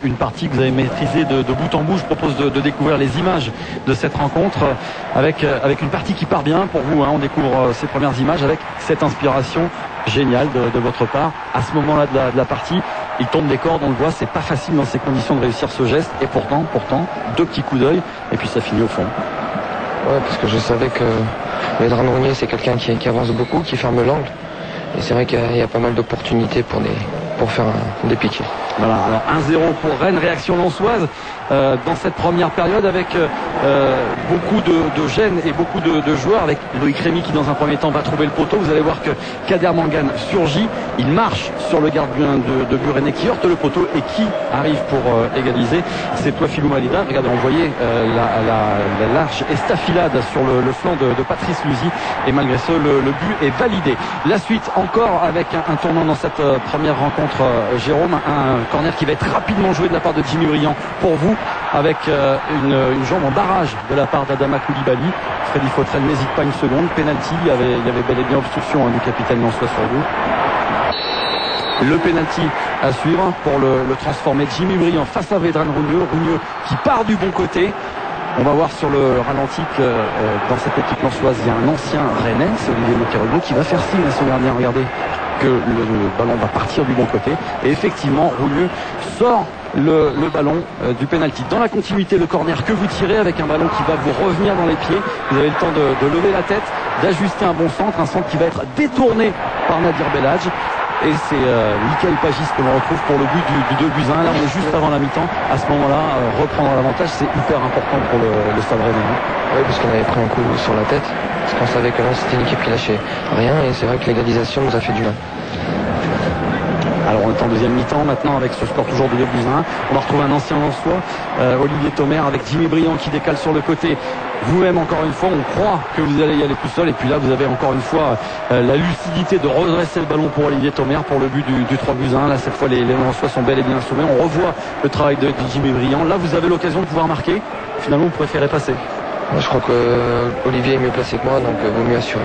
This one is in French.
Une partie que vous avez maîtrisée de bout en bout. Je propose de découvrir les images de cette rencontre avec une partie qui part bien pour vous. On découvre ces premières images avec cette inspiration géniale de votre part. À ce moment-là de la partie, il tombe des cordes, on le voit, c'est pas facile dans ces conditions de réussir ce geste. Et pourtant, deux petits coups d'œil et puis ça finit au fond. Ouais, parce que je savais que Vedran Rougnier, c'est quelqu'un qui avance beaucoup, qui ferme l'angle. Et c'est vrai qu'il y a pas mal d'opportunités pour faire des piquets. Voilà, alors 1-0 pour Rennes, réaction lensoise dans cette première période avec beaucoup de gêne et beaucoup de joueurs, avec Loïc Rémy qui dans un premier temps va trouver le poteau. Vous allez voir que Kader Mangane surgit, il marche sur le gardien de Burene qui heurte le poteau et qui arrive pour égaliser. C'est Touafilou Malida. Regardez, on voyait la large estafilade sur le flanc de Patrice Luzy et malgré ce le but est validé. La suite encore avec un tournant dans cette première rencontre, Jérôme, un corner qui va être rapidement joué de la part de Jimmy Briand pour vous, avec une jambe en barrage de la part d'Adama Koulibaly. Freddy Fautrel n'hésite pas une seconde. Penalty, il y avait bel et bien obstruction du capitaine Lançois sur vous. Le penalty à suivre pour le transformer Jimmy Briand face à Vedran Rougnier qui part du bon côté. On va voir sur le ralenti que dans cette équipe lançoise, il y a un ancien Rennais, c'est Olivier Moquereau, qui va faire signe à son gardien. Regardez que le ballon va partir du bon côté. Et effectivement, Rougnier sort le ballon du penalty. Dans la continuité, le corner que vous tirez avec un ballon qui va vous revenir dans les pieds. Vous avez le temps de lever la tête, d'ajuster un bon centre, un centre qui va être détourné par Nadir Belhadj. Et c'est Mickaël Pagis que l'on retrouve pour le but du 2-1. Là, on est juste avant la mi-temps. À ce moment-là, reprendre l'avantage, c'est hyper important pour le Stade Rennais. Oui, parce qu'on avait pris un coup sur la tête. Parce qu'on savait que là, c'était une équipe qui lâchait rien. Et c'est vrai que l'égalisation nous a fait du mal. Alors on est en deuxième mi-temps maintenant avec ce score toujours de 2-1. On va retrouver un ancien Lensois, Olivier Thomer, avec Jimmy Briand qui décale sur le côté. Vous-même encore une fois, on croit que vous allez y aller tout seul. Et puis là vous avez encore une fois la lucidité de redresser le ballon pour Olivier Thomer pour le but du 3-1. Là cette fois les Lensois sont bel et bien sauvés. On revoit le travail de Jimmy Briand. Là vous avez l'occasion de pouvoir marquer. Finalement vous préférez passer. Moi, je crois que Olivier est mieux placé que moi, donc vaut mieux assurer.